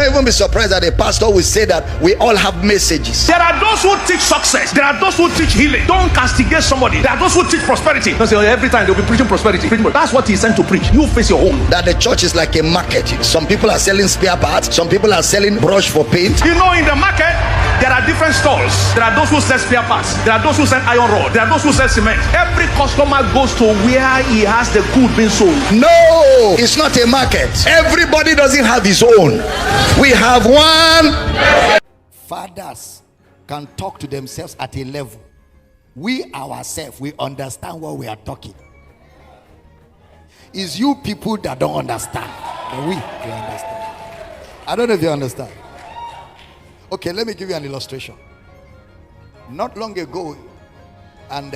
even be surprised that a pastor will say that we all have messages. There are those who teach success. There are those who teach healing. Don't castigate somebody. There are those who teach prosperity. Don't say every time they'll be preaching prosperity. That's what he's sent to preach. You face your own. That the church is like a market. Some people are selling spare parts. Some people are selling brush for paint. You know, in the market, there are different stalls. There are those who sell spare parts. There are those who sell iron rod. There are those who sell cement. Every customer goes to where he has the good being sold. No, it's not a market. Everybody doesn't have his own. We have one. Fathers can talk to themselves at a level. We ourselves, we understand what we are talking. It's you people that don't understand. But we understand. I don't know if you understand. Okay, let me give you an illustration. Not long ago, and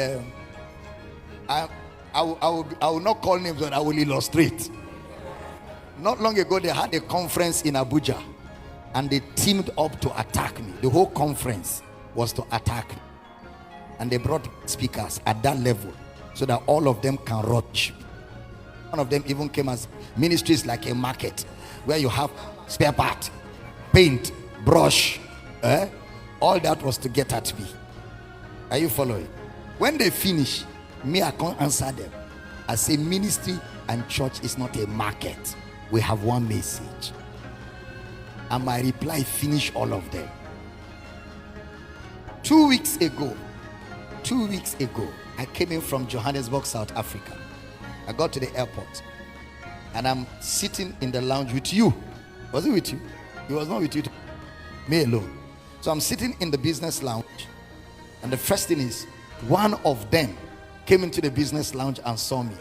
I will not call names, but I will illustrate. Not long ago, they had a conference in Abuja, and they teamed up to attack me. The whole conference was to attack me, and they brought speakers at that level so that all of them can rush. One of them even came as ministries like a market where you have spare part, paint, brush, all that was to get at me. Are you following? When they finish, me, I can't answer them. I say ministry and church is not a market. We have one message. And my reply finished all of them. 2 weeks ago, I came in from Johannesburg, South Africa. I got to the airport and I'm sitting in the lounge with you. Was it with you? It was not with you. Me alone. So I'm sitting in the business lounge, and the first thing is, one of them came into the business lounge and saw me.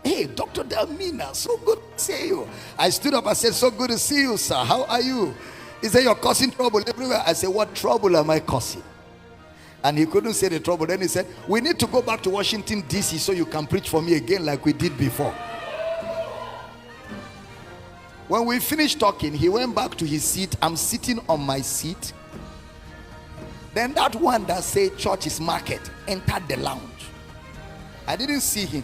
Hey, Dr. Damina, so good to see you. I stood up and said, so good to see you, sir. How are you? He said, you're causing trouble everywhere. I said, what trouble am I causing? And he couldn't say the trouble. Then he said, we need to go back to Washington, D.C. so you can preach for me again like we did before. When we finished talking, he went back to his seat. I'm sitting on my seat. Then that one that said church is market entered the lounge. I didn't see him.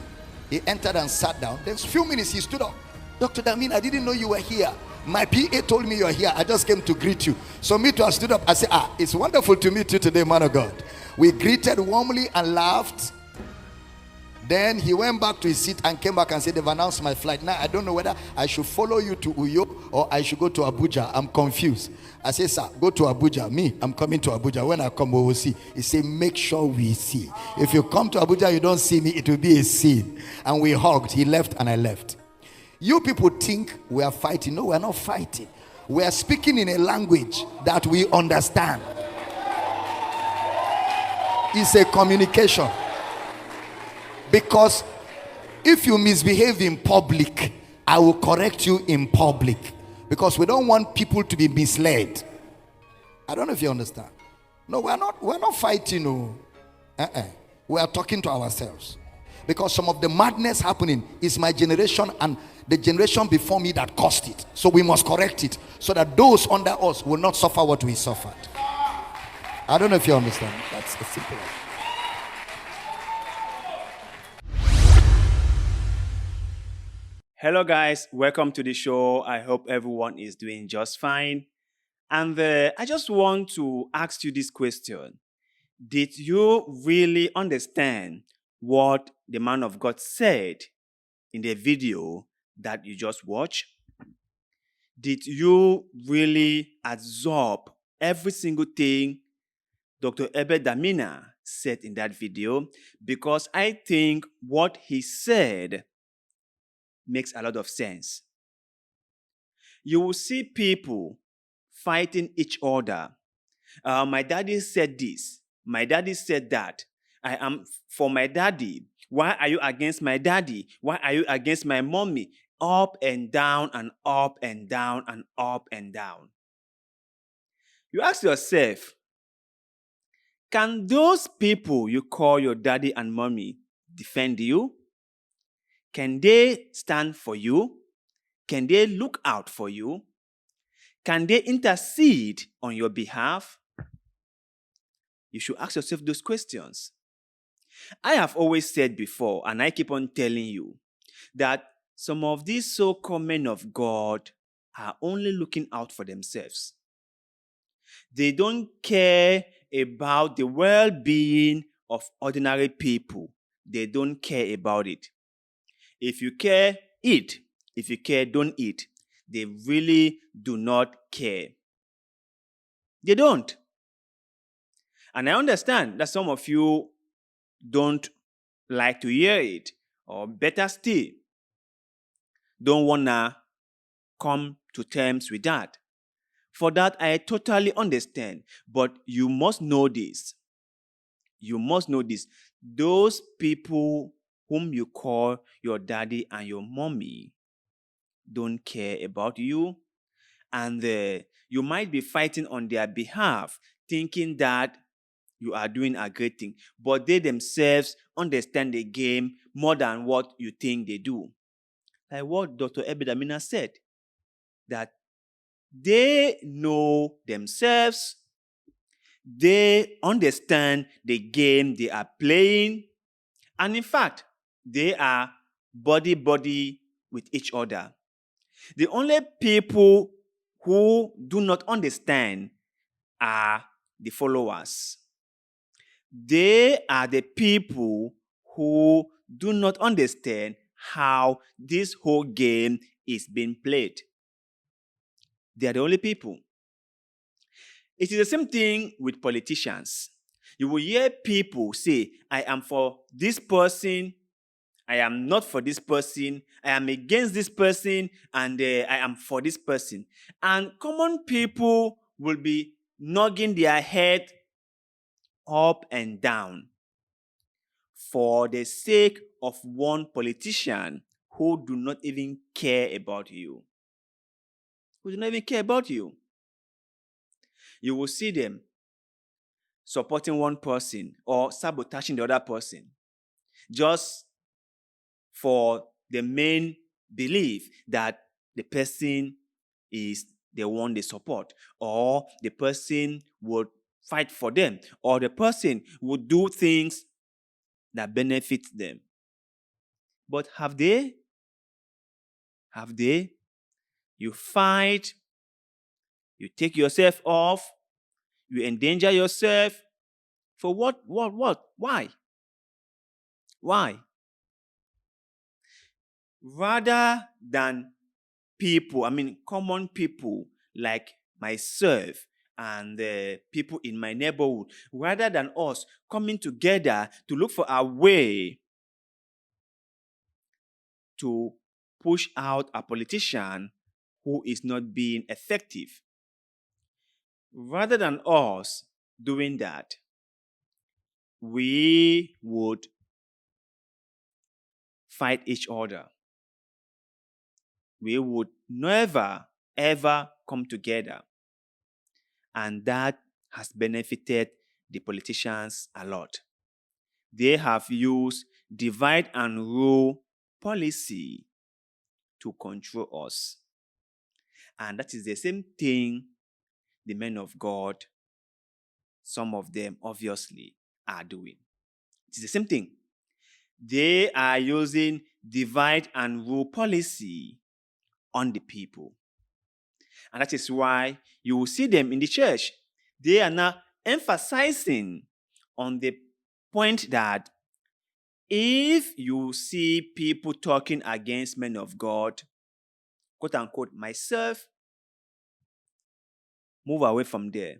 He entered and sat down. Then a few minutes he stood up. Dr. Damina, I didn't know you were here. My PA told me you're here. I just came to greet you. So me too, I stood up. I said, it's wonderful to meet you today, man of God. We greeted warmly and laughed. Then he went back to his seat and came back and said, they've announced my flight. Now I don't know whether I should follow you to Uyo or I should go to Abuja. I'm confused. I said, sir, go to Abuja. Me, I'm coming to Abuja. When I come, we will see. He said, make sure we see. If you come to Abuja, you don't see me, it will be a scene. And we hugged. He left and I left. You people think we are fighting. No, we are not fighting. We are speaking in a language that we understand. It's a communication. Because if you misbehave in public, I will correct you in public. Because we don't want people to be misled. I don't know if you understand. No, we're not fighting. No. We are talking to ourselves. Because some of the madness happening is my generation and the generation before me that caused it. So we must correct it so that those under us will not suffer what we suffered. I don't know if you understand. That's a simple one. Hello guys, welcome to the show. I hope everyone is doing just fine. And I just want to ask you this question. Did you really understand what the man of God said in the video that you just watched? Did you really absorb every single thing Dr. Abel Damina said in that video? Because I think what he said makes a lot of sense. You will see people fighting each other. My daddy said this. My daddy said that. I am for my daddy. Why are you against my daddy? Why are you against my mommy? Up and down and up and down and up and down. You ask yourself, can those people you call your daddy and mommy defend you? Can they stand for you? Can they look out for you? Can they intercede on your behalf? You should ask yourself those questions. I have always said before, and I keep on telling you, that some of these so-called men of God are only looking out for themselves. They don't care about the well-being of ordinary people. They don't care about it. If you care, eat. If you care, don't eat. They really do not care. They don't. And I understand that some of you don't like to hear it, or better still, don't want to come to terms with that. For that, I totally understand. But you must know this. You must know this. Those people whom you call your daddy and your mommy don't care about you. And you might be fighting on their behalf, thinking that you are doing a great thing. But they themselves understand the game more than what you think they do. Like what Dr. Abel Damina said, that they know themselves, they understand the game they are playing, and in fact, they are body with each other. The only people who do not understand are the followers. They are the people who do not understand how this whole game is being played. They are the only people. It is the same thing with politicians. You will hear people say, I am for this person, I am not for this person, I am against this person, and I am for this person. And common people will be nodding their head up and down for the sake of one politician who do not even care about you. Who do not even care about you. You will see them supporting one person or sabotaging the other person just for the main belief that the person is the one they support, or the person would fight for them, or the person would do things that benefit them. But have they? Have they? You fight, you take yourself off, you endanger yourself. For what? Why? Why? Rather than people, common people like myself and the people in my neighborhood, rather than us coming together to look for a way to push out a politician who is not being effective, rather than us doing that, we would fight each other. We would never, ever come together. And that has benefited the politicians a lot. They have used divide and rule policy to control us. And that is the same thing the men of God, some of them obviously, are doing. It is the same thing. They are using divide and rule policy on the people. And that is why you will see them in the church. They are now emphasizing on the point that if you see people talking against men of God, quote unquote, myself, move away from there.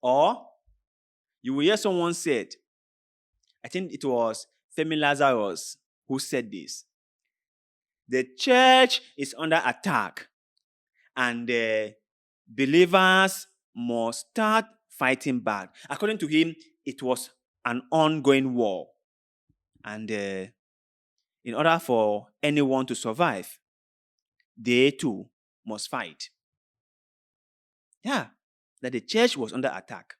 Or you will hear someone said, I think it was Femi Lazarus who said this, the church is under attack and the believers must start fighting back. According to him, it was an ongoing war. And in order for anyone to survive, they too must fight. Yeah, that the church was under attack.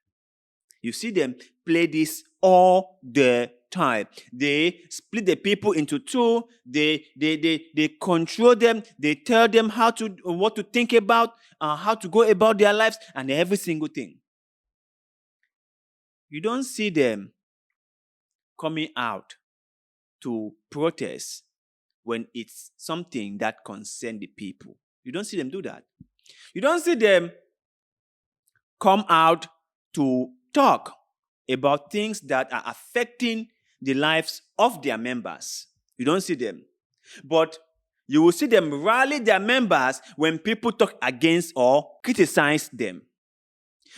You see them play this all the time. They split the people into two. They control them. They tell them what to think about, how to go about their lives, and every single thing. You don't see them coming out to protest when it's something that concerns the people. You don't see them do that. You don't see them come out to talk about things that are affecting the lives of their members. You don't see them. But you will see them rally their members when people talk against or criticize them.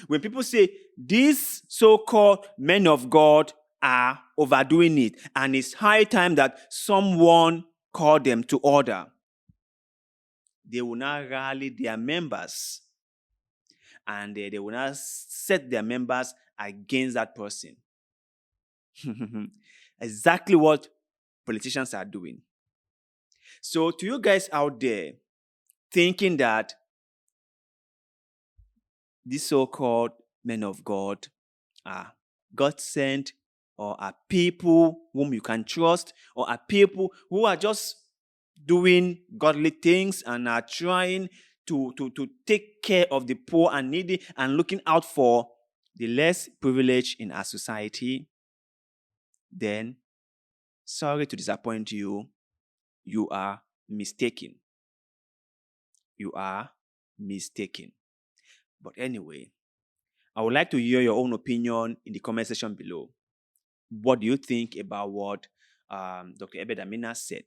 When people say, these so-called men of God are overdoing it, and it's high time that someone call them to order, they will now rally their members, and they will now set their members against that person. Exactly what politicians are doing. So to you guys out there thinking that these so-called men of God are God-sent, or are people whom you can trust, or are people who are just doing godly things and are trying to take care of the poor and needy and looking out for the less privileged in our society, then sorry to disappoint you, you are mistaken. You are mistaken. But anyway, I would like to hear your own opinion in the comment section below. What do you think about what Dr. Abel Damina said?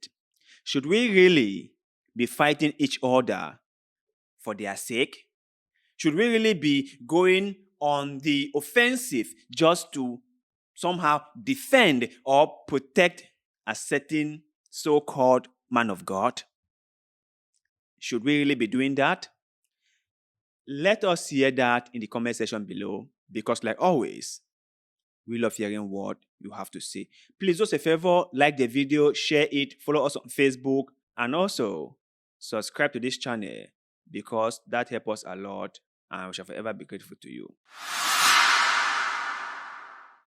Should we really be fighting each other for their sake? Should we really be going on the offensive just to somehow defend or protect a certain so-called man of God? Should we really be doing that? Let us hear that in the comment section below, because like always, we love hearing what you have to say. Please do us a favor, like the video, share it, follow us on Facebook, and also subscribe to this channel, because that helps us a lot and we shall forever be grateful to you.